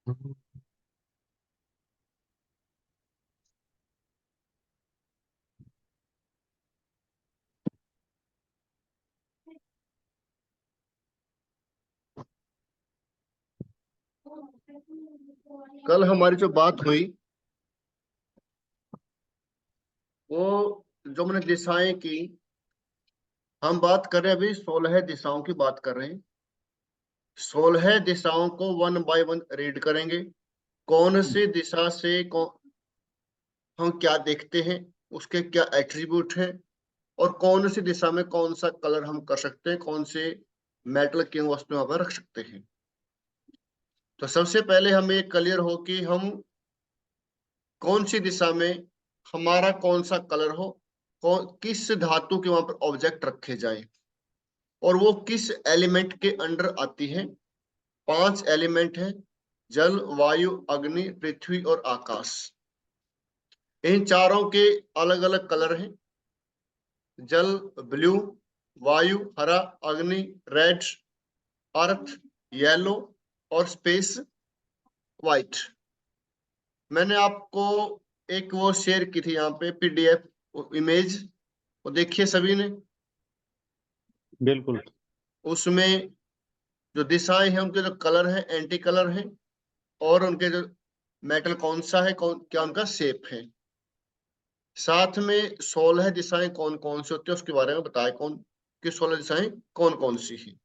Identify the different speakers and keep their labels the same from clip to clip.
Speaker 1: कल हमारी जो बात हुई वो जो मैंने दिशाएं की, हम बात कर रहे हैं अभी 16 दिशाओं की बात कर रहे हैं। 16 दिशाओं को वन बाय वन रीड करेंगे। कौन सी दिशा से हम क्या देखते हैं, उसके क्या एट्रीब्यूट हैं, और कौन सी दिशा में कौन सा कलर हम कर सकते हैं, कौन से मेटल की वस्तु वहां पर रख सकते हैं। तो सबसे पहले हमें ये क्लियर हो कि हम कौन सी दिशा में हमारा कौन सा कलर हो, कौन किस धातु के वहां पर ऑब्जेक्ट रखे जाए, और वो किस एलिमेंट के अंडर आती है। 5 एलिमेंट है: जल, वायु, अग्नि, पृथ्वी और आकाश। इन चारों के अलग अलग कलर हैं। जल ब्लू, वायु हरा, अग्नि रेड, अर्थ येलो और स्पेस व्हाइट। मैंने आपको एक वो शेयर की थी यहाँ पे पीडीएफ इमेज, वो देखिए सभी ने।
Speaker 2: बिल्कुल।
Speaker 1: उसमें जो दिशाएं हैं उनके जो कलर हैं एंटी कलर हैं, और उनके जो मेटल कौन सा है, कौन क्या उनका शेप है। साथ में 16 दिशाएं कौन कौन सी होती है उसके बारे में बताया, कौन कि 16 दिशाएं कौन कौन सी है।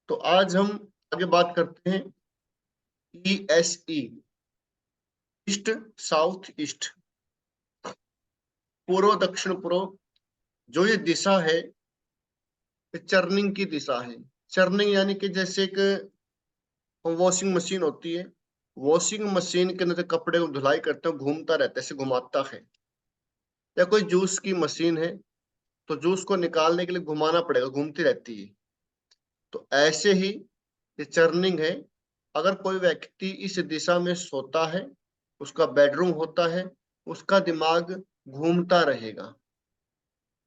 Speaker 1: तो आज हम आगे बात करते हैं ESE, ईस्ट साउथ ईस्ट, पूर्व दक्षिण पूर्व। जो ये दिशा है ये चर्निंग की दिशा है। चर्निंग यानी कि जैसे एक वॉशिंग मशीन होती है, वॉशिंग मशीन के अंदर जो कपड़े को धुलाई करते हैं घूमता रहता है, ऐसे घुमाता है। या कोई जूस की मशीन है तो जूस को निकालने के लिए घुमाना पड़ेगा, घूमती रहती है। तो ऐसे ही ये चर्निंग है। अगर कोई व्यक्ति इस दिशा में सोता है, उसका बेडरूम होता है, उसका दिमाग घूमता रहेगा,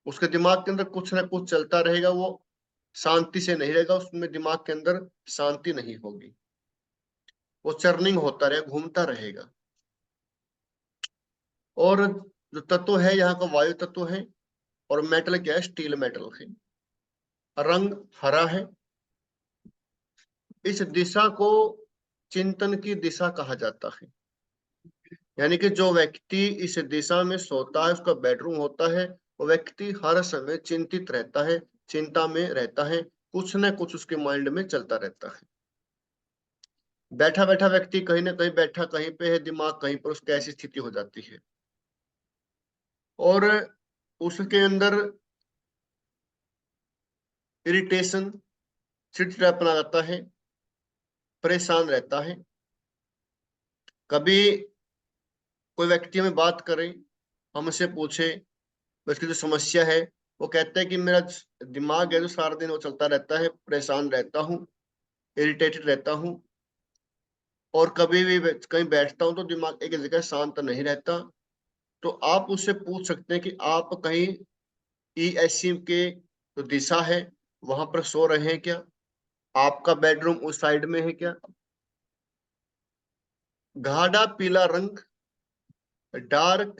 Speaker 1: उसके दिमाग के अंदर कुछ ना कुछ चलता रहेगा, वो शांति से नहीं रहेगा, उसमें दिमाग के अंदर शांति नहीं होगी, वो चर्निंग होता रहेगा, घूमता रहेगा। और जो तत्व है यहाँ का वायु तत्व है, और मेटल क्या है, स्टील मेटल है। रंग हरा है। इस दिशा को चिंतन की दिशा कहा जाता है। यानी कि जो व्यक्ति इस दिशा में सोता है, उसका बेडरूम होता है, वो व्यक्ति हर समय चिंतित रहता है, चिंता में रहता है, कुछ ना कुछ उसके माइंड में चलता रहता है। बैठा बैठा व्यक्ति कहीं ना कहीं बैठा कहीं पे है, दिमाग कहीं पर, उसकी ऐसी स्थिति हो जाती है। और उसके अंदर इरिटेशन, चिड़चिड़ापन आ जाता है, परेशान रहता है। कभी कोई व्यक्ति हमें बात करे, हमसे पूछे उसकी जो समस्या है, वो कहता है कि मेरा दिमाग है जो सारा दिन वो चलता रहता है, परेशान रहता हूँ, इरिटेटेड रहता हूँ, और कभी भी कहीं बैठता हूँ तो दिमाग एक जगह शांत नहीं रहता। तो आप उससे पूछ सकते हैं कि आप कहीं ESC के जो दिशा है वहां पर सो रहे हैं क्या, आपका बेडरूम उस साइड में है क्या। गाढ़ा पीला रंग, डार्क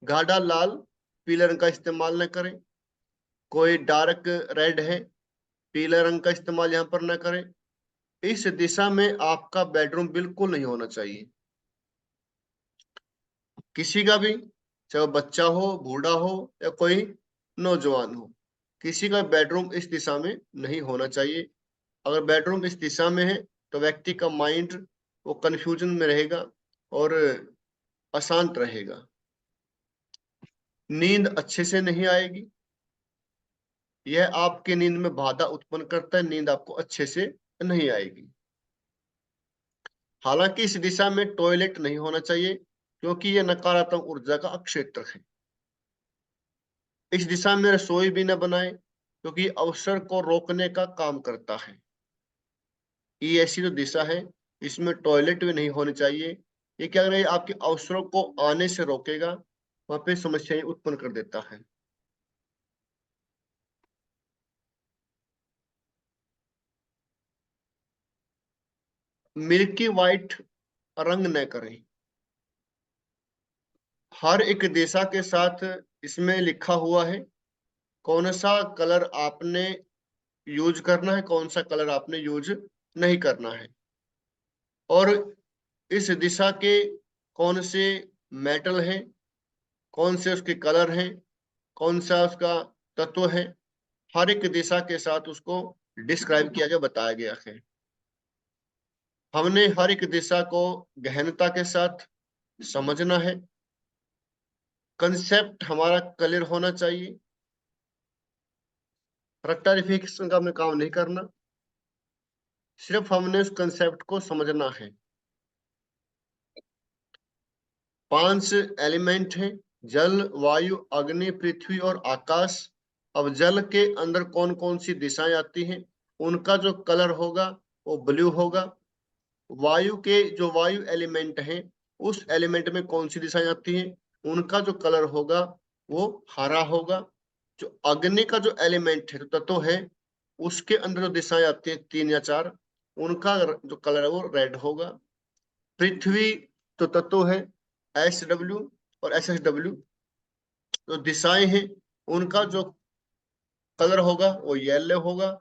Speaker 1: गाढ़ा लाल पीले रंग का इस्तेमाल न करें। कोई डार्क रेड है, पीले रंग का इस्तेमाल यहाँ पर न करें। इस दिशा में आपका बेडरूम बिल्कुल नहीं होना चाहिए, किसी का भी, चाहे वो बच्चा हो, बूढ़ा हो या कोई नौजवान हो, किसी का बेडरूम इस दिशा में नहीं होना चाहिए। अगर बेडरूम इस दिशा में है तो व्यक्ति का माइंड वो कंफ्यूजन में रहेगा और अशांत रहेगा, नींद अच्छे से नहीं आएगी, यह आपकी नींद में बाधा उत्पन्न करता है, नींद आपको अच्छे से नहीं आएगी। हालांकि इस दिशा में टॉयलेट नहीं होना चाहिए क्योंकि यह नकारात्मक ऊर्जा का क्षेत्र है। इस दिशा में रसोई भी न बनाए क्योंकि अवसर को रोकने का काम करता है। ये ऐसी जो दिशा है इसमें टॉयलेट भी नहीं होनी चाहिए। ये क्या करेगा, आपके अवसरों को आने से रोकेगा, वहां पे समस्याएं उत्पन्न कर देता है। मिल्की वाइट रंग न करें। हर एक दिशा के साथ इसमें लिखा हुआ है कौन सा कलर आपने यूज करना है, कौन सा कलर आपने यूज नहीं करना है, और इस दिशा के कौन से मेटल हैं, कौन से उसके कलर हैं, कौन सा उसका तत्व है, हर एक दिशा के साथ उसको डिस्क्राइब किया गया, बताया गया है। हमने हर एक दिशा को गहनता के साथ समझना है। कंसेप्ट हमारा क्लियर होना चाहिए। रेक्टाफिकेशन का हमें काम नहीं करना, सिर्फ हमने उस कंसेप्ट को समझना है। 5 एलिमेंट हैं, जल, वायु, अग्नि, पृथ्वी और आकाश। अब जल के अंदर कौन कौन सी दिशाएं आती हैं, उनका जो कलर होगा वो ब्लू होगा। वायु के जो वायु एलिमेंट हैं, उस एलिमेंट में कौन सी दिशाएं आती हैं, उनका जो कलर होगा वो हरा होगा। जो अग्नि का जो एलिमेंट है, जो तत्व है, उसके अंदर जो दिशाएं आती हैं 3 या 4, उनका जो कलर है वो रेड होगा। पृथ्वी तो तत्व है SW और SSW, जो दिशाएं हैं उनका जो कलर होगा वो येलो होगा।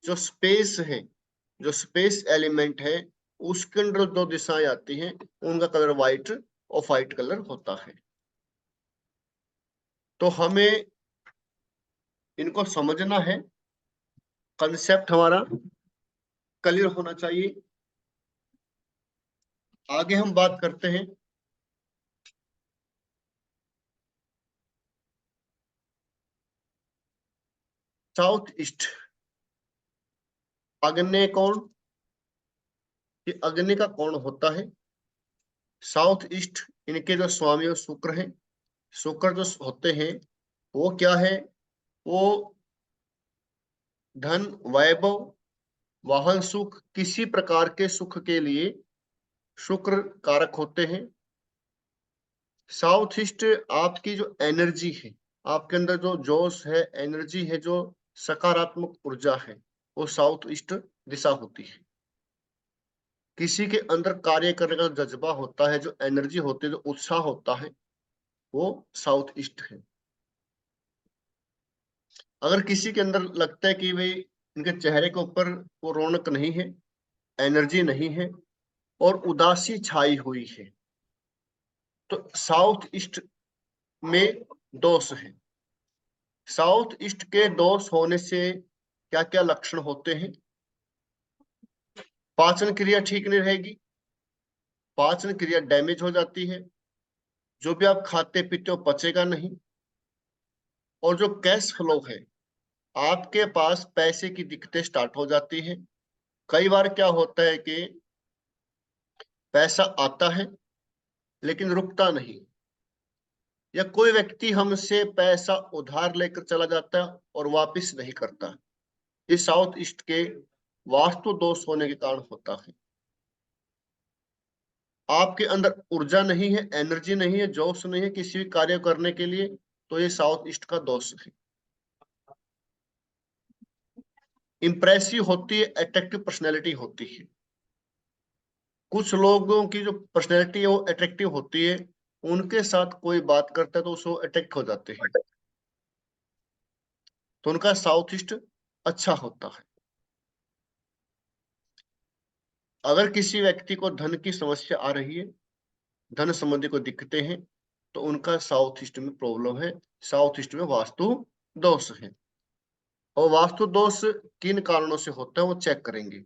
Speaker 1: जो स्पेस है, जो स्पेस एलिमेंट है, उसके अंदर दो दिशाएं आती हैं, उनका कलर व्हाइट और व्हाइट कलर होता है। तो हमें इनको समझना है, कंसेप्ट हमारा क्लियर होना चाहिए। आगे हम बात करते हैं साउथ ईस्ट। अग्नि कोण, ये अग्नि का कोण होता है साउथ ईस्ट। इनके जो स्वामी और शुक्र हैं, शुक्र जो होते हैं वो क्या है, वो धन, वैभव, वाहन सुख, किसी प्रकार के सुख के लिए शुक्र कारक होते हैं। साउथ ईस्ट आपकी जो एनर्जी है, आपके अंदर जो जोश है, एनर्जी है, जो सकारात्मक ऊर्जा है, वो साउथ ईस्ट दिशा होती है। किसी के अंदर कार्य करने का जज्बा होता है, जो एनर्जी होती है, जो उत्साह होता है, वो साउथ ईस्ट है। अगर किसी के अंदर लगता है कि भाई इनके चेहरे के ऊपर वो रौनक नहीं है, एनर्जी नहीं है और उदासी छाई हुई है, तो साउथ ईस्ट में दोष है। साउथ ईस्ट के दोष होने से क्या क्या लक्षण होते हैं? पाचन क्रिया ठीक नहीं रहेगी, पाचन क्रिया डैमेज हो जाती है, जो भी आप खाते पीते हो पचेगा नहीं, और जो कैश फ्लो है, आपके पास पैसे की दिक्कतें स्टार्ट हो जाती है। कई बार क्या होता है कि पैसा आता है लेकिन रुकता नहीं, या कोई व्यक्ति हमसे पैसा उधार लेकर चला जाता है और वापस नहीं करता। ये साउथ ईस्ट के वास्तु दोष होने के कारण होता है। आपके अंदर ऊर्जा नहीं है, एनर्जी नहीं है, जोश नहीं है किसी भी कार्य करने के लिए, तो ये साउथ ईस्ट का दोष है। इंप्रेसिव होती है, अट्रैक्टिव पर्सनैलिटी होती है। कुछ लोगों की जो पर्सनैलिटी है वो अट्रैक्टिव होती है, उनके साथ कोई बात करता है तो उसको अट्रैक्ट हो जाते हैं, तो उनका साउथ ईस्ट अच्छा होता है। अगर किसी व्यक्ति को धन की समस्या आ रही है, धन संबंधी को दिक्कतें हैं, तो उनका साउथ ईस्ट में प्रॉब्लम है, साउथ ईस्ट में वास्तु दोष है। और वास्तु दोष किन कारणों से होता है वो चेक करेंगे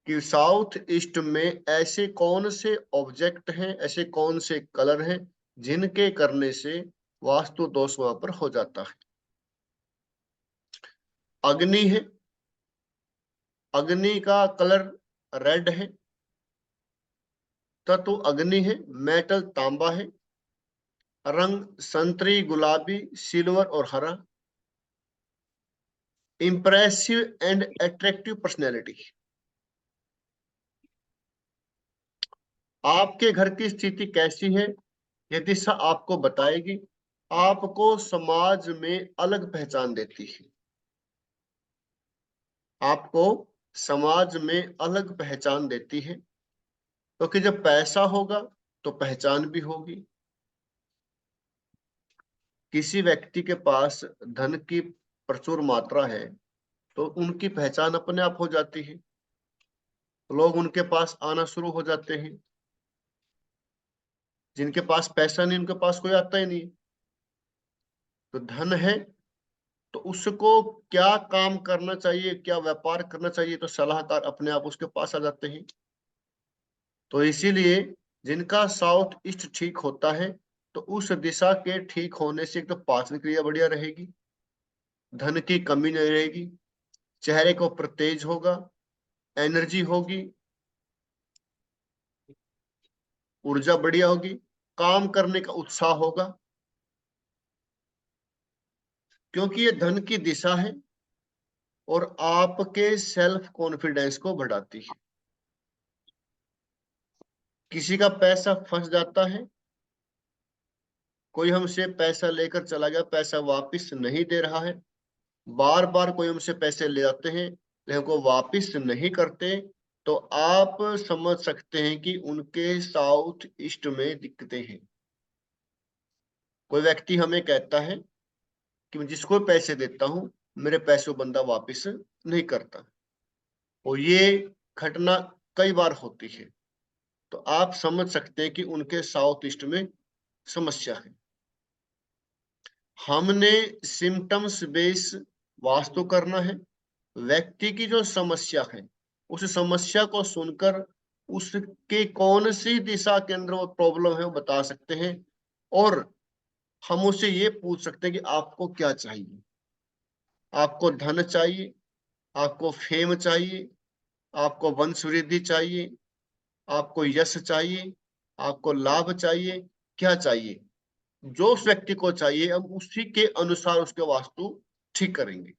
Speaker 1: कि साउथ ईस्ट में ऐसे कौन से ऑब्जेक्ट हैं, ऐसे कौन से कलर हैं जिनके करने से वास्तु दोष वहां पर हो जाता है। अग्नि है, अग्नि का कलर रेड है, तत्व अग्नि है, मेटल तांबा है, रंग संतरी, गुलाबी, सिल्वर और हरा। इंप्रेसिव एंड अट्रैक्टिव पर्सनैलिटी, आपके घर की स्थिति कैसी है ये दिशा आपको बताएगी, आपको समाज में अलग पहचान देती है। आपको समाज में अलग पहचान देती है, क्योंकि जब पैसा होगा तो पहचान भी होगी। किसी व्यक्ति के पास धन की प्रचुर मात्रा है तो उनकी पहचान अपने आप हो जाती है, लोग उनके पास आना शुरू हो जाते हैं। जिनके पास पैसा नहीं उनके पास कोई आता ही नहीं। तो धन है तो उसको क्या काम करना चाहिए, क्या व्यापार करना चाहिए, तो सलाहकार अपने आप उसके पास आ जाते हैं। तो इसीलिए जिनका साउथ ईस्ट ठीक होता है तो उस दिशा के ठीक होने से एक तो पाचन क्रिया बढ़िया रहेगी, धन की कमी नहीं रहेगी, चेहरे को प्रतेज होगा, एनर्जी होगी, ऊर्जा बढ़िया होगी, काम करने का उत्साह होगा, क्योंकि ये धन की दिशा है और आपके सेल्फ कॉन्फिडेंस को बढ़ाती है। किसी का पैसा फंस जाता है, कोई हमसे पैसा लेकर चला गया, पैसा वापस नहीं दे रहा है, बार बार कोई हमसे पैसे ले जाते हैं लेकिन को वापस नहीं करते, तो आप समझ सकते हैं कि उनके साउथ ईस्ट में दिक्कतें हैं। कोई व्यक्ति हमें कहता है कि मैं जिसको पैसे देता हूं मेरे पैसे बंदा वापस नहीं करता, और ये घटना कई बार होती है, तो आप समझ सकते हैं कि उनके साउथ ईस्ट में समस्या है। हमने सिम्टम्स बेस वास्तु करना है, व्यक्ति की जो समस्या है उस समस्या को सुनकर उसके कौन सी दिशा के अंदर वो प्रॉब्लम है वो बता सकते हैं, और हम उससे ये पूछ सकते हैं कि आपको क्या चाहिए। आपको धन चाहिए, आपको फेम चाहिए, आपको वंश वृद्धि चाहिए, आपको यश चाहिए, आपको लाभ चाहिए, क्या चाहिए? जो उस व्यक्ति को चाहिए हम उसी के अनुसार उसके वास्तु ठीक करेंगे,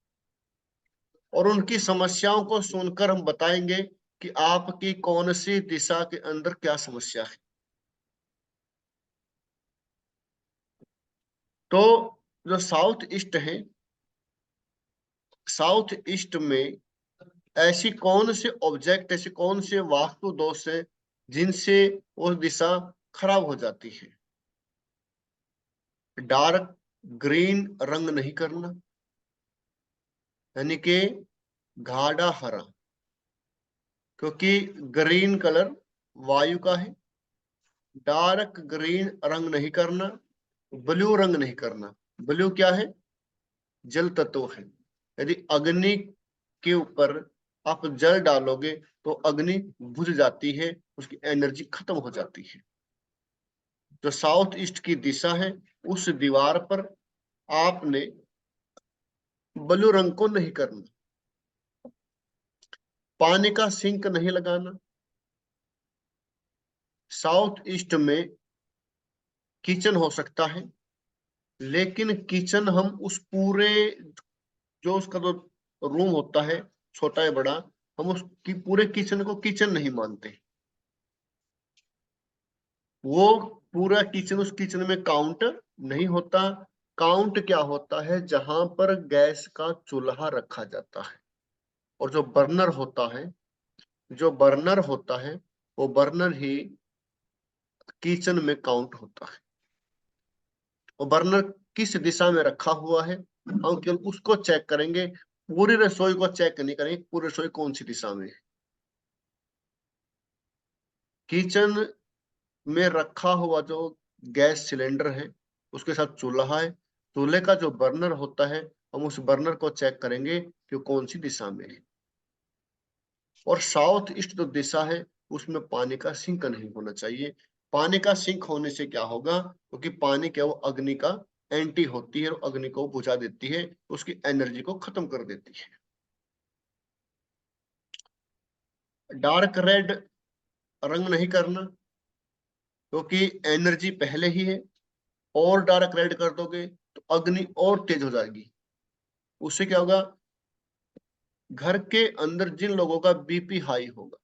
Speaker 1: और उनकी समस्याओं को सुनकर हम बताएंगे कि आपकी कौन सी दिशा के अंदर क्या समस्या है। तो जो साउथ ईस्ट है, साउथ ईस्ट में ऐसी कौन से ऑब्जेक्ट, ऐसे कौन से वास्तु दोष है जिनसे वो दिशा खराब हो जाती है? डार्क ग्रीन रंग नहीं करना, यानी कि गाढ़ा हरा, क्योंकि ग्रीन कलर वायु का है। डार्क ग्रीन रंग नहीं करना, ब्लू रंग नहीं करना। ब्लू क्या है? जल तत्व है। यदि अग्नि के ऊपर आप जल डालोगे तो अग्नि बुझ जाती है, उसकी एनर्जी खत्म हो जाती है। जो साउथ ईस्ट की दिशा है उस दीवार पर आपने ब्लू रंग को नहीं करना, पानी का सिंक नहीं लगाना। साउथ ईस्ट में किचन हो सकता है, लेकिन किचन हम उस पूरे जो उसका जो रूम होता है छोटा या बड़ा, हम उसकी पूरे किचन को किचन नहीं मानते। वो पूरा किचन उस किचन में काउंट नहीं होता। काउंट क्या होता है? जहां पर गैस का चूल्हा रखा जाता है और जो बर्नर होता है, जो बर्नर होता है वो बर्नर ही किचन में काउंट होता है। वो बर्नर किस दिशा में रखा हुआ है हम केवल उसको चेक करेंगे, पूरी रसोई को चेक नहीं करेंगे पूरी रसोई कौन सी दिशा में है। किचन में रखा हुआ जो गैस सिलेंडर है उसके साथ चूल्हा है, चूल्हे का जो बर्नर होता है हम उस बर्नर को चेक करेंगे कि कौन सी दिशा में है। और साउथ ईस्ट जो दिशा है उसमें पानी का सिंक नहीं होना चाहिए। पानी का सिंक होने से क्या होगा? क्योंकि पानी क्या, वो अग्नि का एंटी होती है और अग्नि को बुझा देती है, उसकी एनर्जी को खत्म कर देती है। डार्क रेड रंग नहीं करना, क्योंकि एनर्जी पहले ही है, और डार्क रेड कर दोगे तो अग्नि और तेज हो जाएगी। उससे क्या होगा? घर के अंदर जिन लोगों का बीपी हाई होगा,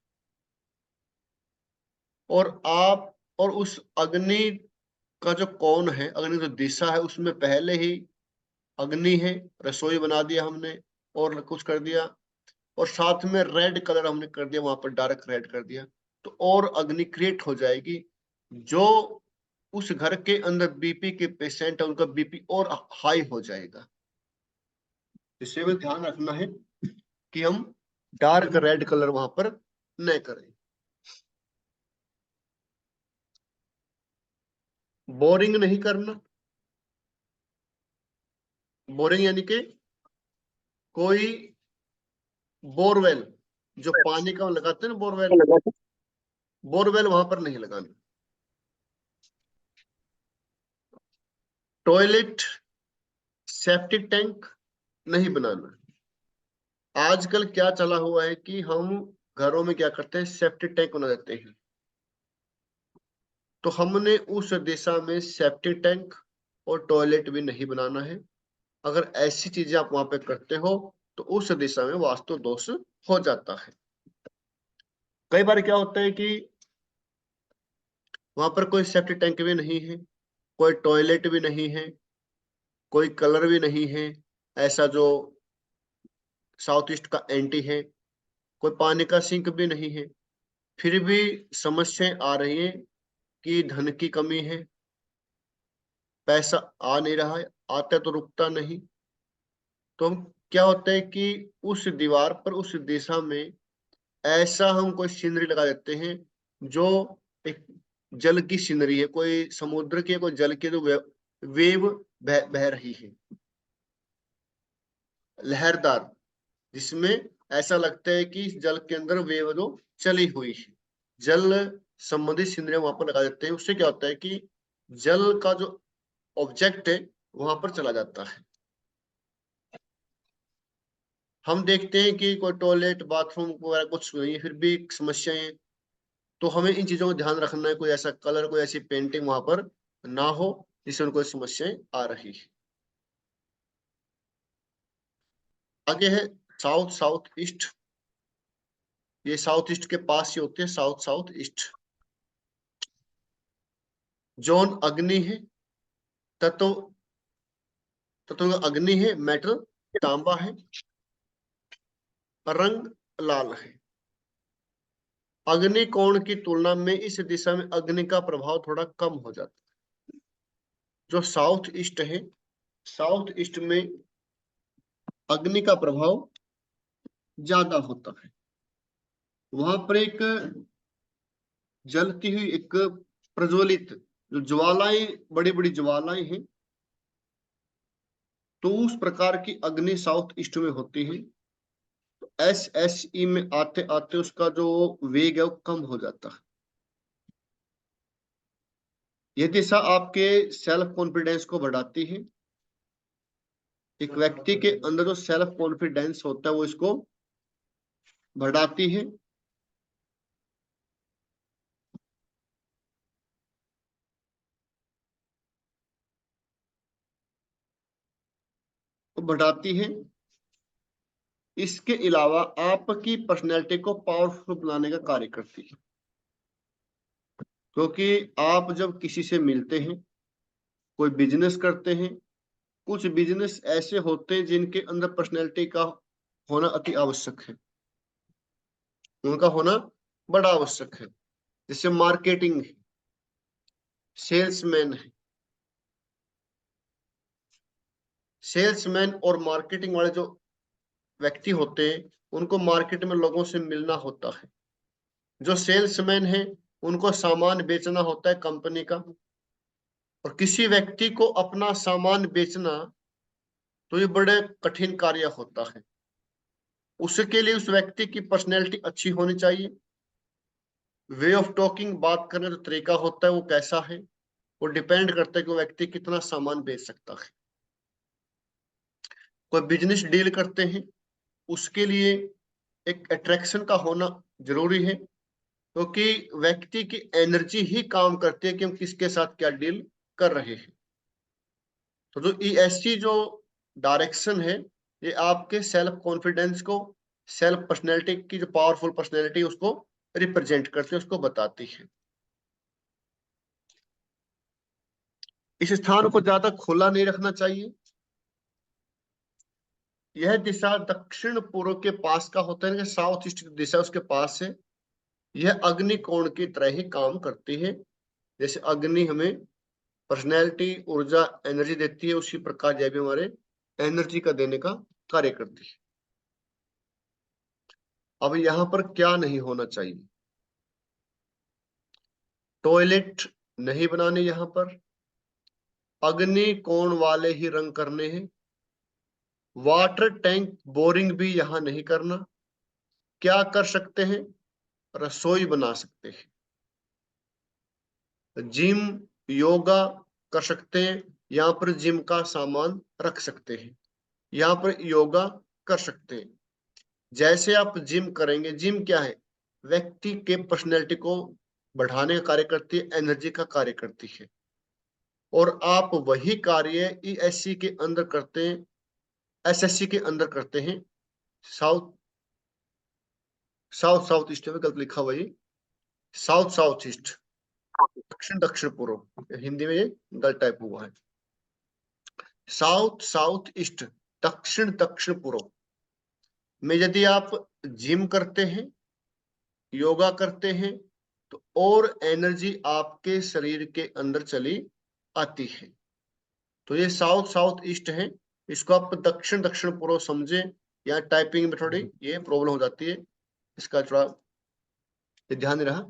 Speaker 1: और उस अग्नि का जो कौन है, अग्नि जो दिशा है उसमें पहले ही अग्नि है, रसोई बना दिया हमने और कुछ कर दिया, और साथ में रेड कलर हमने कर दिया, वहां पर डार्क रेड कर दिया, तो और अग्नि क्रिएट हो जाएगी। जो उस घर के अंदर बीपी के पेशेंट है उनका बीपी और हाई हो जाएगा। इसे भी ध्यान रखना है कि हम डार्क रेड कलर वहां पर न करें। बोरिंग नहीं करना। बोरिंग यानी कि कोई बोरवेल, जो पानी का लगाते हैं ना बोरवेल, बोरवेल वहां पर नहीं लगाना। टॉयलेट सेप्टिक टैंक नहीं बनाना। आजकल क्या चला हुआ है कि हम घरों में क्या करते हैं, सेप्टिक टैंक बना देते हैं। तो हमने उस दिशा में सेप्टिक टैंक और टॉयलेट भी नहीं बनाना है। अगर ऐसी चीजें आप वहां पे करते हो तो उस दिशा में वास्तु दोष हो जाता है। कई बार क्या होता है कि वहां पर कोई सेप्टिक टैंक भी नहीं है, कोई टॉयलेट भी नहीं है, कोई कलर भी नहीं है, ऐसा जो साउथ ईस्ट का एंटी है, कोई पानी का सिंक भी नहीं है, फिर भी समस्याएं आ रही है कि धन की कमी है, पैसा आ नहीं रहा है, आता तो रुकता नहीं। तो हम क्या होता है कि उस दीवार पर उस दिशा में ऐसा हम कोई सीनरी लगा देते हैं जो एक जल की सीनरी है, कोई समुद्र की, कोई जल की, जो वेव बह रही है, लहरदार, जिसमें ऐसा लगता है कि इस जल के अंदर वेव जो चली हुई है। जल संबंधित सीनरियां वहां पर लगा देते हैं। उससे क्या होता है कि जल का जो ऑब्जेक्ट है वहां पर चला जाता है। हम देखते हैं कि कोई टॉयलेट बाथरूम वगैरह कुछ नहीं है, फिर भी समस्याएं हैं। तो हमें इन चीजों का ध्यान रखना है, कोई ऐसा कलर, कोई ऐसी पेंटिंग वहां पर ना हो जिससे उनको समस्याएं आ रही है। आगे है साउथ साउथ ईस्ट। ये साउथ ईस्ट के पास ही होते हैं, साउथ साउथ ईस्ट। जोन अग्नि है, तत्व तत्व अग्नि है, मेटल तांबा है, रंग लाल है। अग्नि कोण की तुलना में इस दिशा में अग्नि का प्रभाव थोड़ा कम हो जाता है। जो साउथ ईस्ट है, साउथ ईस्ट में अग्नि का प्रभाव ज्यादा होता है। वहां पर एक जलती हुई, एक प्रज्वलित जो ज्वालाएं, बड़ी बड़ी ज्वालाएं हैं, तो उस प्रकार की अग्नि साउथ ईस्ट में होती है। तो SSE में आते आते उसका जो वेग है वो कम हो जाता है। यह दिशा आपके सेल्फ कॉन्फिडेंस को बढ़ाती है। एक व्यक्ति के अंदर जो सेल्फ कॉन्फिडेंस होता है वो इसको बढ़ाती है। वो बढ़ाती है। इसके अलावा आपकी पर्सनैलिटी को पावरफुल बनाने का कार्य करती है। क्योंकि आप जब किसी से मिलते हैं, कोई बिजनेस करते हैं, कुछ बिजनेस ऐसे होते हैं जिनके अंदर पर्सनैलिटी का होना अति आवश्यक है, उनका होना बड़ा आवश्यक है। जैसे मार्केटिंग है, सेल्समैन है। सेल्समैन और मार्केटिंग वाले जो व्यक्ति होते हैं उनको मार्केट में लोगों से मिलना होता है। जो सेल्समैन है उनको सामान बेचना होता है कंपनी का, और किसी व्यक्ति को अपना सामान बेचना तो ये बड़े कठिन कार्य होता है। उसके लिए उस व्यक्ति की पर्सनैलिटी अच्छी होनी चाहिए। वे ऑफ टॉकिंग, बात करने का जो तरीका होता है वो कैसा है, वो डिपेंड करता है कि वो व्यक्ति कितना सामान बेच सकता है। कोई बिजनेस डील करते हैं, उसके लिए एक अट्रैक्शन का होना जरूरी है, क्योंकि व्यक्ति की एनर्जी ही काम करती है कि हम किसके साथ क्या डील कर रहे हैं। तो जो ESG जो डायरेक्शन है, ये आपके सेल्फ कॉन्फिडेंस को, सेल्फ पर्सनैलिटी की जो पावरफुल पर्सनैलिटी उसको रिप्रेजेंट करती है, उसको बताती है। इस स्थान को ज्यादा खुला नहीं रखना चाहिए। यह दिशा दक्षिण पूर्व के पास का होता है कि साउथ ईस्ट की दिशा उसके पास है। यह अग्नि कोण की तरह ही काम करती है। जैसे अग्नि हमें पर्सनैलिटी, ऊर्जा, एनर्जी देती है, उसी प्रकार यह भी हमारे एनर्जी का देने का कार्य करती है। अब यहां पर क्या नहीं होना चाहिए? टॉयलेट नहीं बनाने, यहां पर अग्नि कोण वाले ही रंग करने हैं। वाटर टैंक बोरिंग भी यहां नहीं करना। क्या कर सकते हैं? रसोई बना सकते हैं, जिम, योगा कर सकते हैं। यहाँ पर जिम का सामान रख सकते हैं, यहाँ पर योगा कर सकते हैं। जैसे आप जिम करेंगे, जिम क्या है? व्यक्ति के पर्सनैलिटी को बढ़ाने का कार्य करती है, एनर्जी का कार्य करती है। और आप वही कार्य ईएससी के अंदर करते हैं, एसएससी के अंदर करते हैं। साउथ साउथ साउथ ईस्ट में गलत लिखा हुआ, ये साउथ साउथ ईस्ट, दक्षिण दक्षिण पूर्व, हिंदी में ये गलत टाइप हुआ है। साउथ साउथ ईस्ट, दक्षिण दक्षिण पूर्व में यदि आप जिम करते हैं, योगा करते हैं, तो और एनर्जी आपके शरीर के अंदर चली आती है। तो ये साउथ साउथ ईस्ट है, इसको आप दक्षिण दक्षिण पूर्व समझे। या टाइपिंग में थोड़ी ये प्रॉब्लम हो जाती है, इसका थोड़ा ध्यान रहा।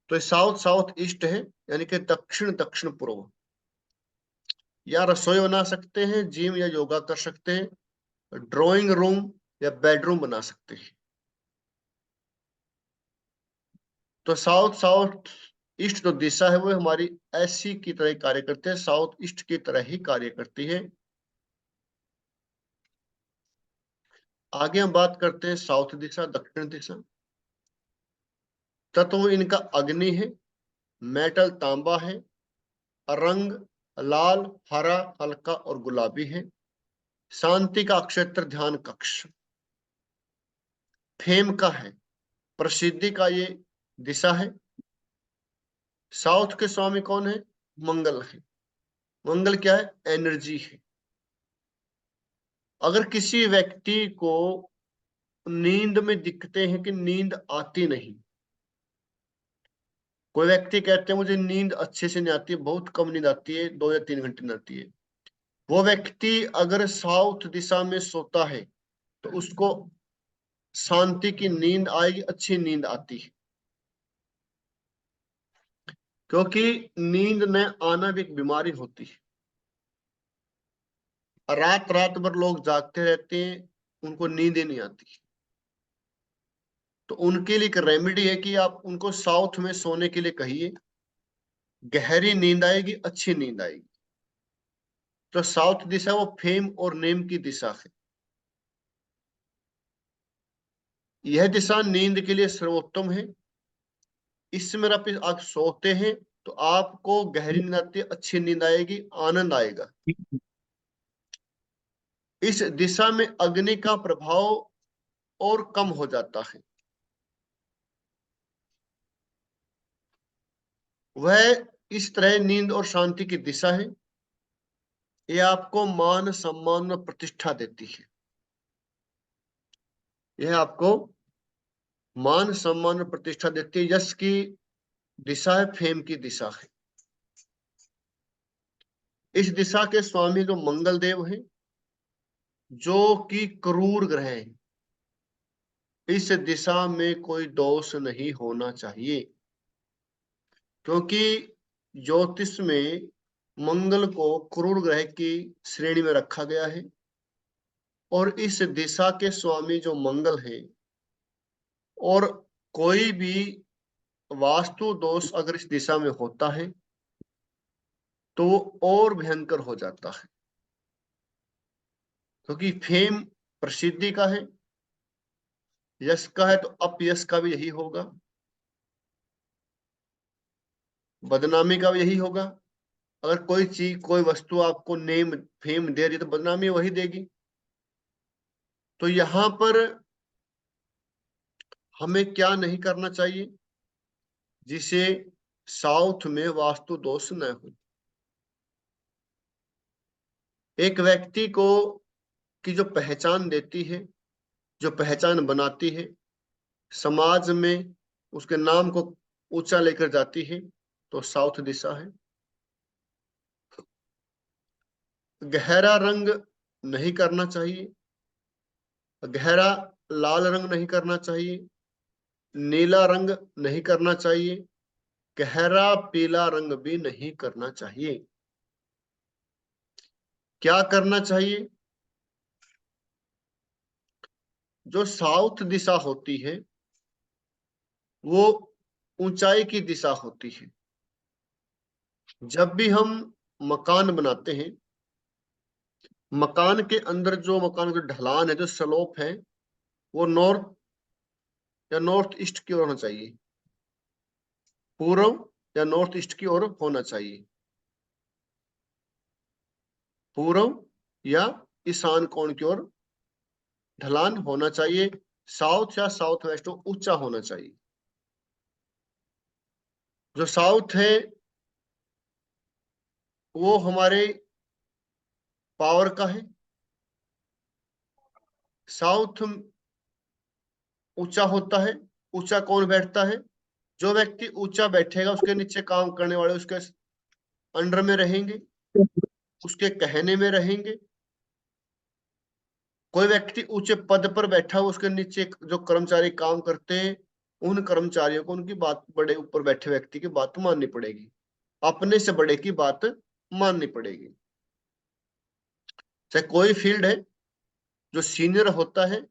Speaker 1: तो ये साउथ साउथ ईस्ट है, यानी कि दक्षिण दक्षिण पूर्व। या रसोई बना सकते हैं, जिम या योगा कर सकते हैं, ड्राइंग रूम या बेडरूम बना सकते हैं। तो साउथ साउथ ईस्ट जो दिशा है वो हमारी ऐसी की तरह कार्य करते हैं, साउथ ईस्ट की तरह ही कार्य करती है। आगे हम बात करते हैं साउथ दिशा, दक्षिण दिशा। तत्व इनका अग्नि है, मेटल तांबा है, रंग लाल, हरा, हल्का और गुलाबी है। शांति का क्षेत्र ध्यान कक्ष। फेम का है, प्रसिद्धि का ये दिशा है। साउथ के स्वामी कौन है? मंगल है। मंगल क्या है? एनर्जी है। अगर किसी व्यक्ति को नींद में दिखते हैं कि नींद आती नहीं, कोई व्यक्ति कहते हैं मुझे नींद अच्छे से नहीं आती, बहुत कम नींद आती है, 2 या 3 घंटे नींद आती है, वो व्यक्ति अगर साउथ दिशा में सोता है तो उसको शांति की नींद आएगी, अच्छी नींद आती है। क्योंकि नींद न आना भी एक बीमारी होती है। रात रात भर लोग जागते रहते हैं, उनको नींद ही नहीं आती। तो उनके लिए एक रेमेडी है कि आप उनको साउथ में सोने के लिए कहिए, गहरी नींद आएगी, अच्छी नींद आएगी। तो साउथ दिशा वो फेम और नेम की दिशा है। यह दिशा नींद के लिए सर्वोत्तम है। इसमें आप सोते हैं तो आपको गहरी नींद आती है, अच्छी नींद आएगी, आनंद आएगा। इस दिशा में अग्नि का प्रभाव और कम हो जाता है। वह इस तरह नींद और शांति की दिशा है। यह आपको मान सम्मान और प्रतिष्ठा देती है। यह आपको मान सम्मान और प्रतिष्ठा देती है। यश की दिशा है, फेम की दिशा है। इस दिशा के स्वामी जो मंगल देव हैं, जो कि क्रूर ग्रह है, इस दिशा में कोई दोष नहीं होना चाहिए। क्योंकि ज्योतिष में मंगल को क्रूर ग्रह की श्रेणी में रखा गया है। और इस दिशा के स्वामी जो मंगल है, और कोई भी वास्तु दोष अगर इस दिशा में होता है तो वो और भयंकर हो जाता है। क्योंकि फेम प्रसिद्धि का है, यश का है, तो अपयश का भी यही होगा, बदनामी का भी यही होगा। अगर कोई चीज, कोई वस्तु आपको नेम फेम दे रही है तो बदनामी वही देगी। तो यहां पर हमें क्या नहीं करना चाहिए जिसे साउथ में वास्तु दोष न हो। एक व्यक्ति को की जो पहचान देती है, जो पहचान बनाती है, समाज में उसके नाम को ऊंचा लेकर जाती है, तो साउथ दिशा है। गहरा रंग नहीं करना चाहिए, गहरा लाल रंग नहीं करना चाहिए, नीला रंग नहीं करना चाहिए, गहरा पीला रंग भी नहीं करना चाहिए। क्या करना चाहिए? जो साउथ दिशा होती है वो ऊंचाई की दिशा होती है। जब भी हम मकान बनाते हैं, मकान के अंदर जो मकान का ढलान है, जो स्लोप है, वो नॉर्थ या नॉर्थ ईस्ट की ओर होना चाहिए, पूर्व या नॉर्थ ईस्ट की ओर होना चाहिए, पूर्व या ईशान कोण की ओर ढलान होना चाहिए। साउथ या साउथ वेस्ट ऊंचा होना चाहिए। जो साउथ है वो हमारे पावर का है। साउथ ऊंचा होता है। ऊंचा कौन बैठता है? जो व्यक्ति ऊंचा बैठेगा उसके नीचे काम करने वाले उसके अंडर में रहेंगे, उसके कहने में रहेंगे। कोई व्यक्ति ऊंचे पद पर बैठा हो, उसके नीचे जो कर्मचारी काम करते हैं, उन कर्मचारियों को उनकी बात, बड़े ऊपर बैठे व्यक्ति की बात माननी पड़ेगी, अपने से बड़े की बात माननी पड़ेगी। चाहे कोई फील्ड है, जो सीनियर होता है,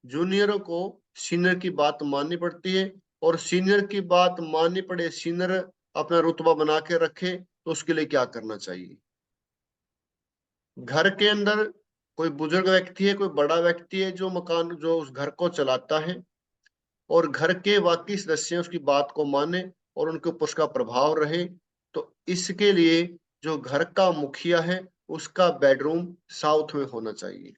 Speaker 1: जूनियरों को सीनियर की बात माननी पड़ती है, और सीनियर की बात माननी पड़े, सीनियर अपना रुतबा बना के रखे, तो उसके लिए क्या करना चाहिए? घर के अंदर कोई बुजुर्ग व्यक्ति है, कोई बड़ा व्यक्ति है, जो मकान, जो उस घर को चलाता है, और घर के बाकी सदस्य उसकी बात को माने और उनके ऊपर उसका प्रभाव रहे, तो इसके लिए जो घर का मुखिया है उसका बेडरूम साउथ में होना चाहिए।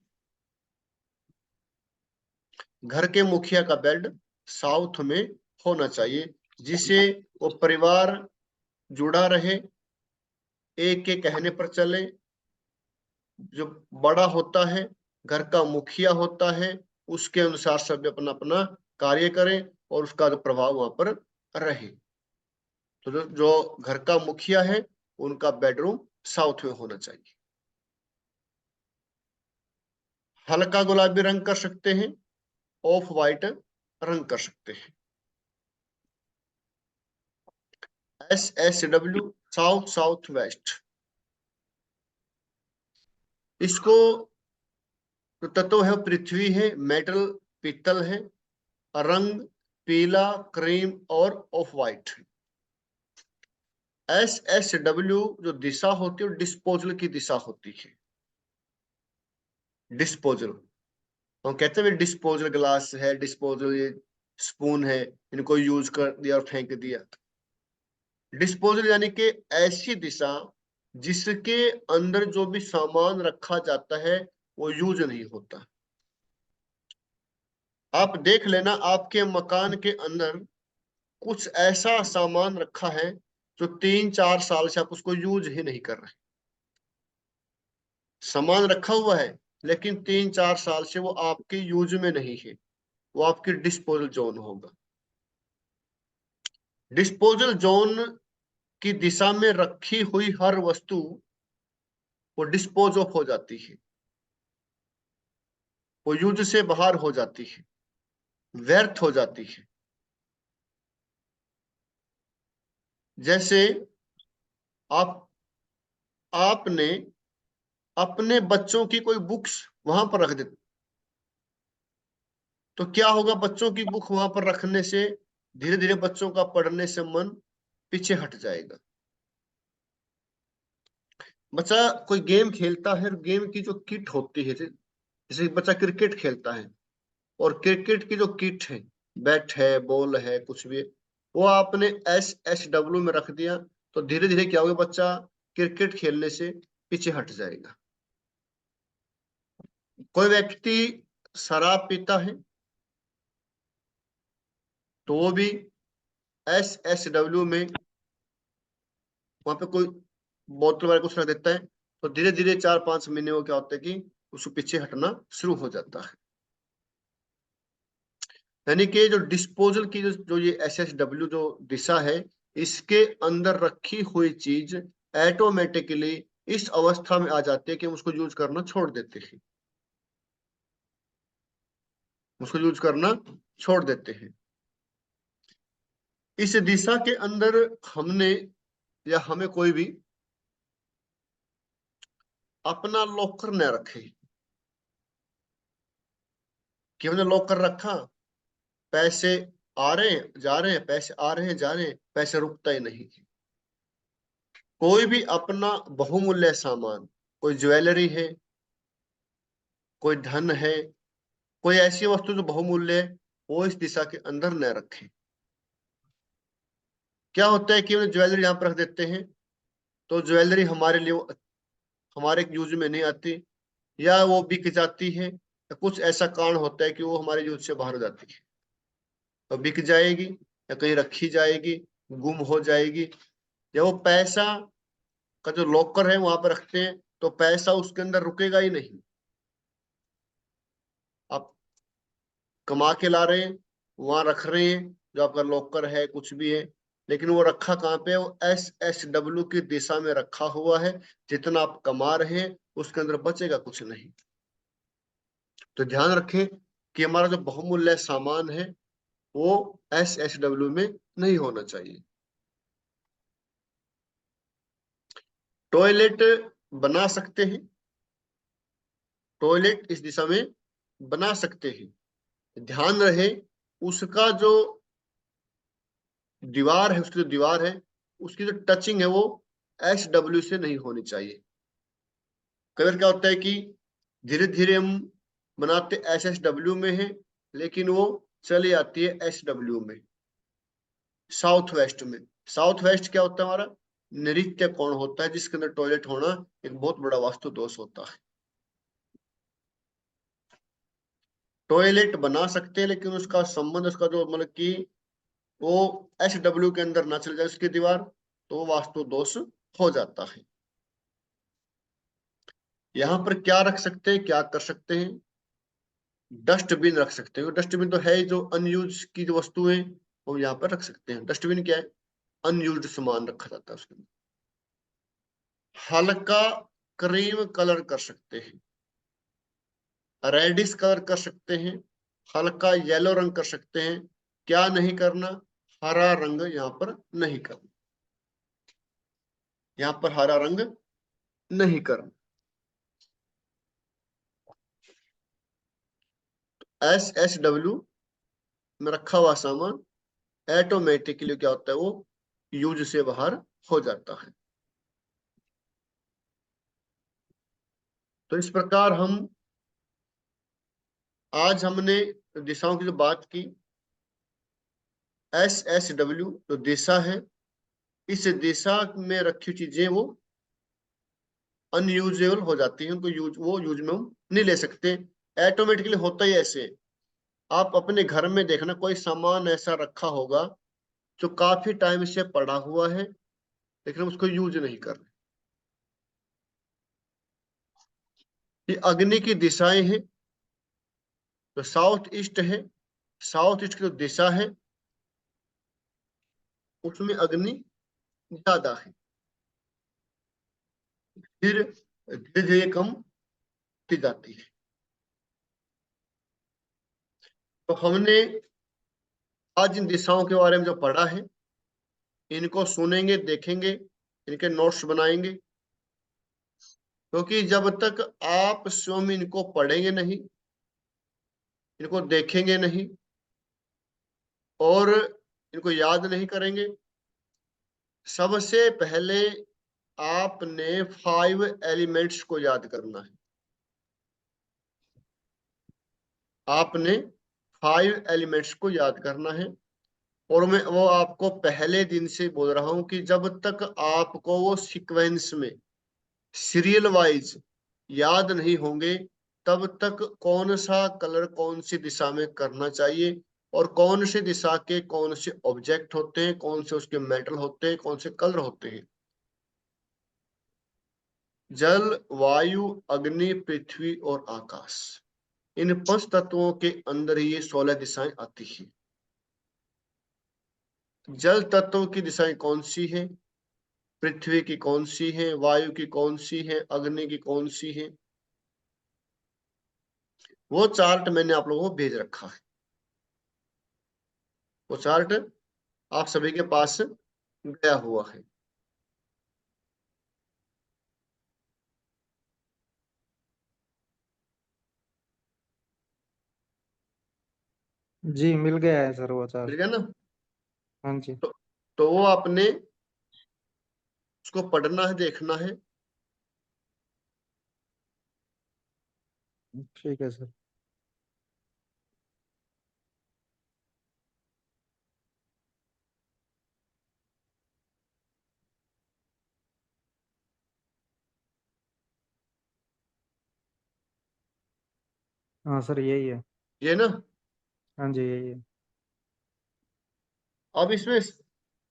Speaker 1: घर के मुखिया का बेड साउथ में होना चाहिए, जिसे वो परिवार जुड़ा रहे, एक के कहने पर चले। जो बड़ा होता है, घर का मुखिया होता है, उसके अनुसार सब अपना अपना कार्य करें और उसका जो प्रभाव वहां पर रहे। तो जो घर का मुखिया है उनका बेडरूम साउथ में होना चाहिए। हल्का गुलाबी रंग कर सकते हैं, ऑफ वाइट रंग कर सकते हैं। SSW, south south waste. इसको जो तत्व है पृथ्वी है, मेटल पीतल है, रंग पीला, क्रीम और ऑफ वाइट। SSW जो दिशा होती है डिस्पोजल की दिशा होती है। डिस्पोजल, हम कहते हैं डिस्पोजल ग्लास है, डिस्पोजल ये स्पून है, इनको यूज कर दिया और फेंक दिया। डिस्पोजल यानी कि ऐसी दिशा जिसके अंदर जो भी सामान रखा जाता है वो यूज नहीं होता। आप देख लेना, आपके मकान के अंदर कुछ ऐसा सामान रखा है जो 3-4 साल से आप उसको यूज ही नहीं कर रहे। सामान रखा हुआ है लेकिन 3-4 साल से वो आपके यूज में नहीं है, वो आपकी डिस्पोजल जोन होगा। डिस्पोजल जोन की दिशा में रखी हुई हर वस्तु वो डिस्पोज ऑफ हो जाती है, वो यूज से बाहर हो जाती है, व्यर्थ हो जाती है। जैसे आप आपने अपने बच्चों की कोई बुक्स वहां पर रख दी, तो क्या होगा? बच्चों की बुक वहां पर रखने से धीरे धीरे बच्चों का पढ़ने से मन पीछे हट जाएगा। बच्चा कोई गेम खेलता है, गेम की जो किट होती है, जैसे बच्चा क्रिकेट खेलता है, और क्रिकेट की जो किट है, बैट है, बॉल है, कुछ भी है, वो आपने SSW में रख दिया, तो धीरे धीरे क्या होगा? बच्चा क्रिकेट खेलने से पीछे हट जाएगा। कोई व्यक्ति शराब पीता है तो वो भी SSW में वहां पे कोई बोतल वगैरह कुछ रख देता है, तो धीरे धीरे 4-5 महीने में क्या होता है कि उसको पीछे हटना शुरू हो जाता है। यानी कि जो डिस्पोजल की जो ये SSW जो दिशा है, इसके अंदर रखी हुई चीज ऑटोमेटिकली इस अवस्था में आ जाती है कि हम उसको यूज करना छोड़ देते हैं, उसको यूज करना छोड़ देते हैं। इस दिशा के अंदर हमने या हमें कोई भी अपना लॉकर न रखे कि हमने लॉकर रखा, पैसे आ रहे हैं जा रहे हैं, पैसे आ रहे हैं जा रहे हैं, पैसे रुकता ही नहीं। कोई भी अपना बहुमूल्य सामान, कोई ज्वेलरी है, कोई धन है, कोई ऐसी वस्तु जो बहुमूल्य है, वो इस दिशा के अंदर न रखे। क्या होता है कि हम ज्वेलरी यहाँ पर रख देते हैं तो ज्वेलरी हमारे लिए हमारे यूज में नहीं आती, या वो बिक जाती है, या कुछ ऐसा कारण होता है कि वो हमारे यूज से बाहर हो जाती है, तो बिक जाएगी या कहीं रखी जाएगी, गुम हो जाएगी। या वो पैसा का जो लॉकर है वहां पर रखते हैं तो पैसा उसके अंदर रुकेगा ही नहीं। आप कमा के ला रहे हैं, वहां रख रहे हैं, जो आपका लॉकर है कुछ भी है, लेकिन वो रखा कहाँ पे है? वो SSW की दिशा में रखा हुआ है। जितना आप कमा रहे हैं उसके अंदर बचेगा कुछ नहीं। तो ध्यान रखें कि हमारा जो बहुमूल्य सामान है वो SSW में नहीं होना चाहिए। टॉयलेट बना सकते हैं, टॉयलेट इस दिशा में बना सकते हैं। ध्यान रहे उसका जो दीवार है, उसकी जो दीवार है, उसकी जो टचिंग है वो SW से नहीं होनी चाहिए। कई बार क्या होता है कि धीरे धीरे हम बनाते SSW में है, लेकिन वो चली आती है SW में, साउथ वेस्ट में। साउथ वेस्ट क्या होता है? हमारा नैऋत्य कोण होता है, जिसके अंदर टॉयलेट होना एक बहुत बड़ा वास्तु दोष होता है। टॉयलेट बना सकते हैं, लेकिन उसका संबंध, उसका जो मतलब कि वो SW के अंदर ना चल जाए उसकी दीवार, तो वो वास्तु दोष हो जाता है। यहाँ पर क्या रख सकते हैं, क्या कर सकते हैं? डस्टबिन रख सकते हैं। डस्टबिन तो है ही, जो अनयूज की जो वस्तुएं वो यहाँ पर रख सकते हैं। डस्टबिन क्या है? अनयूज्ड सामान रखा जाता है उसके अंदर। हल्का क्रीम कलर कर सकते हैं, रेडिश कलर कर सकते हैं, हल्का येलो रंग कर सकते हैं। क्या नहीं करना? हरा रंग यहाँ पर नहीं करना, यहाँ पर हरा रंग नहीं करना। SSW में रखा हुआ सामान ऑटोमेटिकली क्या होता है? वो यूज से बाहर हो जाता है। तो इस प्रकार हम आज हमने दिशाओं की जो बात की, SSW जो दिशा है, इस दिशा में रखी चीजें वो अनयूजेबल हो जाती हैं, उनको यूज में हम नहीं ले सकते। ऑटोमेटिकली होता ही ऐसे है। आप अपने घर में देखना, कोई सामान ऐसा रखा होगा जो काफी टाइम से पड़ा हुआ है, लेकिन हम उसको यूज नहीं कर रहे। ये अग्नि की दिशाएं हैं। तो साउथ ईस्ट है, साउथ ईस्ट की जो दिशा है उसमें अग्नि ज्यादा है, फिर धीरे धीरे कम की जाती है। तो हमने आज इन दिशाओं के बारे में जो पढ़ा है, इनको सुनेंगे, देखेंगे, इनके नोट्स बनाएंगे, क्योंकि जब तक आप स्वयं इनको पढ़ेंगे नहीं, इनको देखेंगे नहीं और इनको याद नहीं करेंगे, सबसे पहले आपने 5 एलिमेंट्स को याद करना है। आपने 5 एलिमेंट्स को याद करना है। और मैं वो आपको पहले दिन से बोल रहा हूं कि जब तक आपको वो सीक्वेंस में सीरियल वाइज याद नहीं होंगे, तब तक कौन सा कलर कौन सी दिशा में करना चाहिए, और कौन सी दिशा के कौन से ऑब्जेक्ट होते हैं, कौन से उसके मेटल होते हैं, कौन से कलर होते हैं, जल, वायु, अग्नि, पृथ्वी और आकाश, इन 5 तत्वों के अंदर ही ये 16 दिशाएं आती हैं। जल तत्व की दिशाएं कौन सी है, पृथ्वी की कौन सी है, वायु की कौन सी है, अग्नि की कौन सी है, वो चार्ट मैंने आप लोगों को भेज रखा है। वो चार्ट आप सभी के पास गया हुआ है।
Speaker 2: जी मिल गया है सर वो चार्ट।
Speaker 1: ठीक है ना?
Speaker 2: हाँ जी।
Speaker 1: तो वो आपने उसको पढ़ना है, देखना है।
Speaker 2: ठीक है सर। हाँ सर यही है।
Speaker 1: ये ना,
Speaker 2: हाँ जी यही है।
Speaker 1: अब इसमें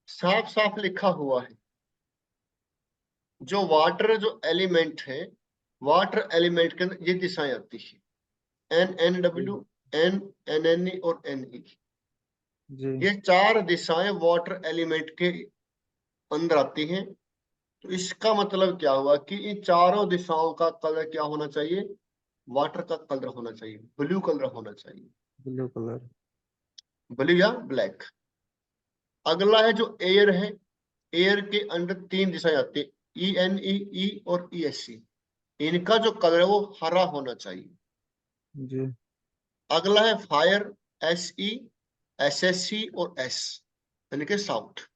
Speaker 1: साफ साफ लिखा हुआ है, जो वाटर जो एलिमेंट है, वाटर एलिमेंट के अंदर ये दिशाएं आती है, एन एन
Speaker 2: जी।
Speaker 1: W, N N N E और एन ई।
Speaker 2: जी।
Speaker 1: ये 4 दिशाएं वाटर एलिमेंट के अंदर आती हैं। तो इसका मतलब क्या हुआ कि इन चारों दिशाओं का कलर क्या होना चाहिए, वाटर का कलर होना चाहिए, ब्लू कलर होना चाहिए,
Speaker 2: ब्लू कलर।
Speaker 1: ब्लू या ब्लैक। अगला है जो एयर है, एयर के अंदर 3 दिशाएं आती है, ई एन ई, ई और ई एस सी। इनका जो कलर है वो हरा होना चाहिए।
Speaker 2: जी।
Speaker 1: अगला है fire, S E, S S C और एस, यानी कि साउथ।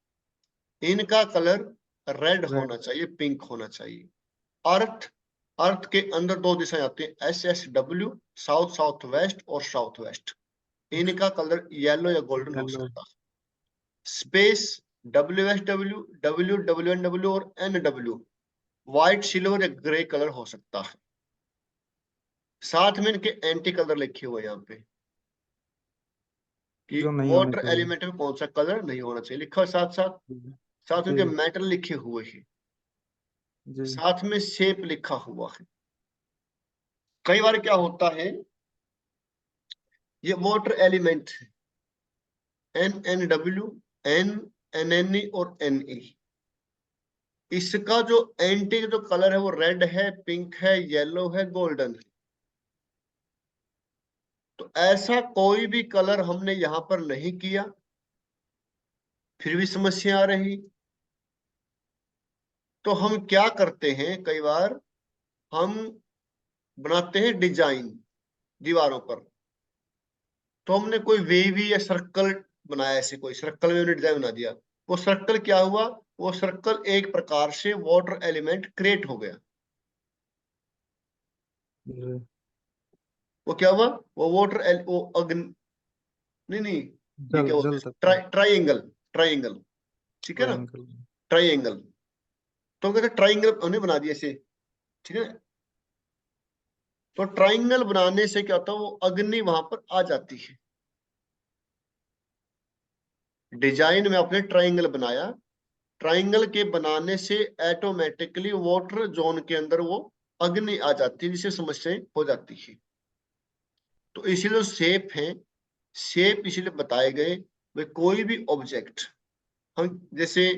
Speaker 1: इनका कलर रेड
Speaker 2: रेड।
Speaker 1: होना चाहिए, पिंक होना चाहिए। अर्थ, अर्थ के अंदर 2 दिशाएं आती हैं, S S W, south south west और साउथ वेस्ट। इनका कलर येलो या गोल्डन हो
Speaker 2: येलो।
Speaker 1: सकता है। Space, W S W, W W N W और एन डब्ल्यू, व्हाइट, सिल्वर या ग्रे कलर हो सकता है। साथ में इनके एंटी कलर लिखे हुए हैं यहाँ पे कि
Speaker 2: जो नहीं होने
Speaker 1: वाटर
Speaker 2: चाहिए।
Speaker 1: एलिमेंट में कौन सा कलर नहीं होना चाहिए, लिखा है साथ साथ। साथ में
Speaker 2: जी।
Speaker 1: उनके मेटल लिखे हुए हैं,
Speaker 2: जी।
Speaker 1: साथ में शेप लिखा हुआ है। कई बार क्या होता है, ये water element N N W, N N N E और एन ई, इसका जो एंटी जो कलर है वो रेड है, पिंक है, येलो है, गोल्डन है। तो ऐसा कोई भी कलर हमने यहां पर नहीं किया, फिर भी समस्या आ रही। तो हम क्या करते हैं, कई बार हम बनाते हैं डिजाइन दीवारों पर। तो हमने कोई वेवी या सर्कल बनाया, ऐसे कोई सर्कल में हमने डिजाइन बना दिया। वो सर्कल क्या हुआ, वो सर्कल एक प्रकार से वाटर एलिमेंट क्रिएट हो गया।
Speaker 2: जी।
Speaker 1: वो क्या हुआ, वो वो अग्नि, नहीं नहीं, ये
Speaker 2: जल
Speaker 1: क्या बोलते
Speaker 2: जल
Speaker 1: हैं,
Speaker 2: तत्व।
Speaker 1: Triangle, triangle. ठीक है ना?
Speaker 2: ट्रायंगल।
Speaker 1: ट्राइंगल। तो हम कहते ट्राइंगल उन्हें बना दिया ऐसे। ठीक है। तो ट्राइंगल बनाने से क्या होता है, वो अग्नि वहां पर आ जाती है। डिजाइन में आपने ट्राइंगल बनाया, ट्राइंगल के बनाने से ऑटोमेटिकली वाटर जोन के अंदर वो अग्नि आ जाती है, जिससे समस्याएं हो जाती है। तो इसीलिए शेप है, शेप इसीलिए बताए गए। वे कोई भी ऑब्जेक्ट, हम जैसे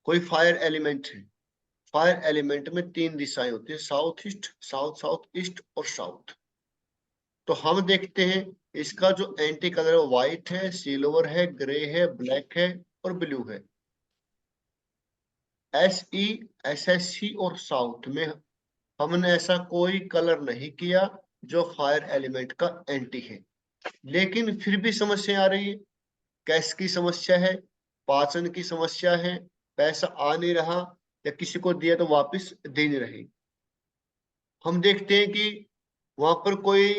Speaker 1: कोई फायर एलिमेंट है, फायर एलिमेंट में 3 दिशाएं होती है, south east, south south east और साउथ। तो हम देखते हैं इसका जो एंटी कलर है व्हाइट है, सिल्वर है, ग्रे है, ब्लैक है और ब्लू है। S E, S S C और साउथ में हमने ऐसा कोई कलर नहीं किया जो फायर एलिमेंट का एंटी है। लेकिन फिर भी समस्या आ रही है। गैस की समस्या है, पाचन की समस्या है, पैसा आ नहीं रहा, या किसी को दिया तो वापस दे नहीं रही। हम देखते हैं कि वहां पर कोई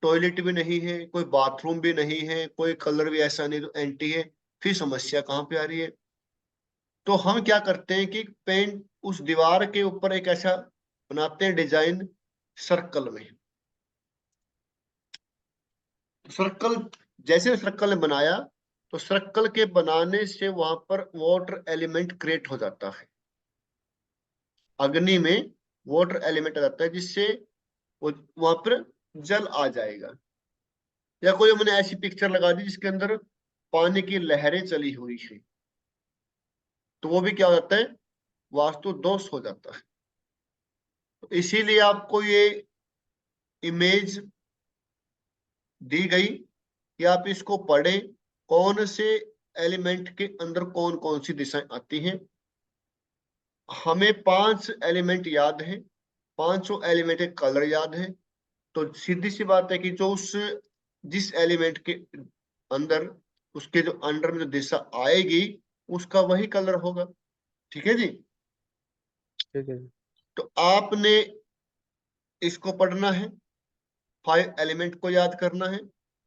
Speaker 1: टॉयलेट भी नहीं है, कोई बाथरूम भी नहीं है, कोई कलर भी ऐसा नहीं तो एंटी है। फिर समस्या कहाँ पे आ रही है? तो हम क्या करते हैं कि पेंट उस दीवार के ऊपर एक ऐसा बनाते हैं डिजाइन, सर्कल में। सर्कल, जैसे सर्कल ने बनाया, तो सर्कल के बनाने से वहां पर वाटर एलिमेंट क्रिएट हो जाता है। अग्नि में वाटर एलिमेंट आ जाता है, जिससे वो वहां पर जल आ जाएगा। या कोई हमने ऐसी पिक्चर लगा दी जिसके अंदर पानी की लहरें चली हुई है, तो वो भी क्या हो जाता है, वास्तु दोष हो जाता है। तो इसीलिए आपको ये इमेज दी गई कि आप इसको पढ़ें, कौन से एलिमेंट के अंदर कौन कौन सी दिशाएं आती हैं। हमें 5 एलिमेंट याद है, 500 एलिमेंट के कलर याद है। तो सीधी सी बात है कि जो उस जिस एलिमेंट के अंदर, उसके जो अंडर में जो दिशा आएगी, उसका वही कलर होगा। ठीक है जी।
Speaker 2: ठीक है जी।
Speaker 1: तो आपने इसको पढ़ना है, 5 एलिमेंट को याद करना है,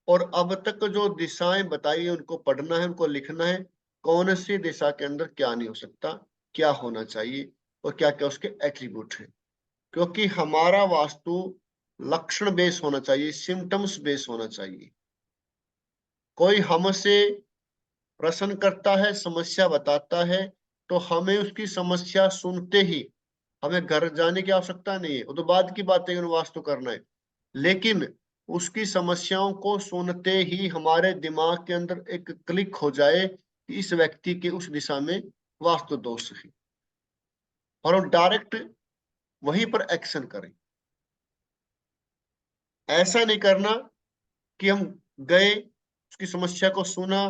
Speaker 1: और अब तक जो दिशाएं बताई है उनको पढ़ना है, उनको लिखना है, कौन सी दिशा के अंदर क्या नहीं हो सकता, क्या होना चाहिए, और क्या क्या उसके एट्रीब्यूट है। क्योंकि हमारा वास्तु लक्षण बेस होना चाहिए, सिम्टम्स बेस होना चाहिए। कोई हमसे प्रश्न करता है, समस्या बताता है, तो हमें उसकी समस्या सुनते ही, हमें घर जाने की आवश्यकता नहीं है, वो तो बाद की बात है, वास्तु करना है। लेकिन उसकी समस्याओं को सुनते ही हमारे दिमाग के अंदर एक क्लिक हो जाए कि इस व्यक्ति के उस दिशा में वास्तु दोष है, और हम डायरेक्ट वहीं पर एक्शन करें। ऐसा नहीं करना कि हम गए, उसकी समस्या को सुना,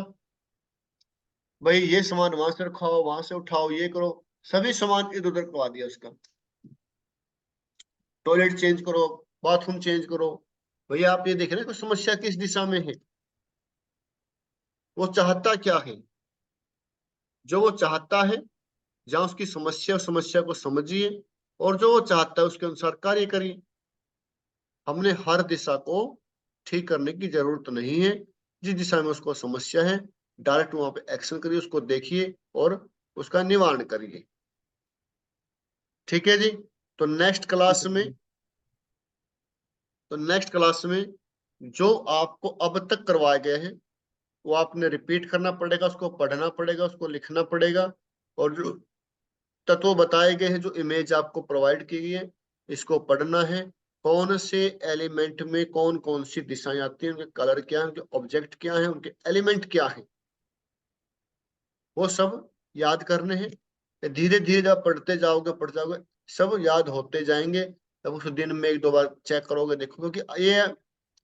Speaker 1: भाई ये सामान वहां से रखाओ, वहां से उठाओ, ये करो, सभी सामान इधर उधर करवा दिया उसका। टॉयलेट चेंज करो, बाथरूम चेंज करो। भैया आप ये देख रहे हैं कि समस्या किस दिशा में है, वो चाहता क्या है। जो वो चाहता है, जहां उसकी समस्या, उस समस्या को समझिए, और जो वो चाहता है उसके अनुसार कार्य करिए। हमने हर दिशा को ठीक करने की जरूरत नहीं है। जिस दिशा में उसको समस्या है, डायरेक्ट वहां पे एक्शन करिए, उसको देखिए और उसका निवारण करिए। ठीक है जी। तो
Speaker 2: ठीक है जी।
Speaker 1: नेक्स्ट क्लास में जो आपको अब तक करवाए गए हैं वो आपने रिपीट करना पड़ेगा, उसको पढ़ना पड़ेगा, उसको लिखना पड़ेगा। और जो तत्व बताए गए हैं, जो इमेज आपको प्रोवाइड की गई है, इसको पढ़ना है। कौन से एलिमेंट में कौन कौन सी दिशाएं आती हैं, उनके कलर क्या है, उनके ऑब्जेक्ट क्या है, उनके एलिमेंट क्या है, वो सब याद करने हैं। धीरे धीरे जब पढ़ते जाओगे, सब याद होते जाएंगे। तब उस दिन में 1-2 बार चेक करोगे, देखोगे कि ये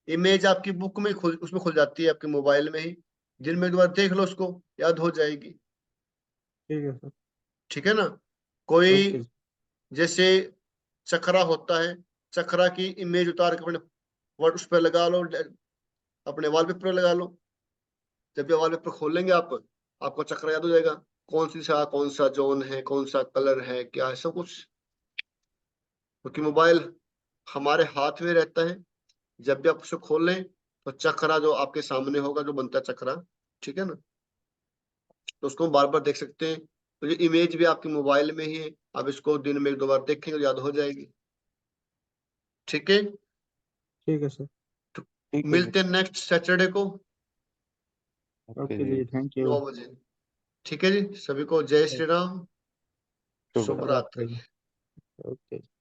Speaker 1: इमेज आपकी बुक में खुल, उसमें खुल जाती है, आपके मोबाइल में ही। दिन में 1-2 बार देख लो, उसको याद हो जाएगी।
Speaker 2: ठीक है सर।
Speaker 1: ठीक है ना। कोई
Speaker 2: ओके जी।
Speaker 1: जैसे चक्रा होता है, चक्रा की इमेज उतार के अपने वर्ड उस पर लगा लो, अपने वॉलपेपर लगा लो। जब ये वॉलपेपर खोलेंगे आप, आपको चक्रा याद हो जाएगा, कौन सी सा, कौन सा जोन है, कौन सा कलर है, क्या है, सब कुछ। क्योंकि मोबाइल हमारे हाथ में रहता है, जब भी आप उसे खोलें तो चक्रा जो आपके सामने होगा, जो बनता है चक्रा, ठीक है ना, तो उसको हम बार बार देख सकते हैं। तो ये इमेज भी आपके मोबाइल में ही है, आप इसको दिन में 1-2 बार देखेंगे तो याद हो जाएगी। ठीक है।
Speaker 2: ठीक है सर।
Speaker 1: तो
Speaker 3: ठीक है जी।
Speaker 1: मिलते हैं नेक्स्ट सैटरडे को
Speaker 3: ओके
Speaker 2: ओके
Speaker 3: जी।
Speaker 2: जी, थैंक यू।
Speaker 1: 9 बजे। ठीक है जी, सभी को जय श्री राम,
Speaker 3: शुभ
Speaker 1: शुभ
Speaker 3: रात्रि।
Speaker 2: रात्रि।
Speaker 1: रात्रि।
Speaker 2: ओके।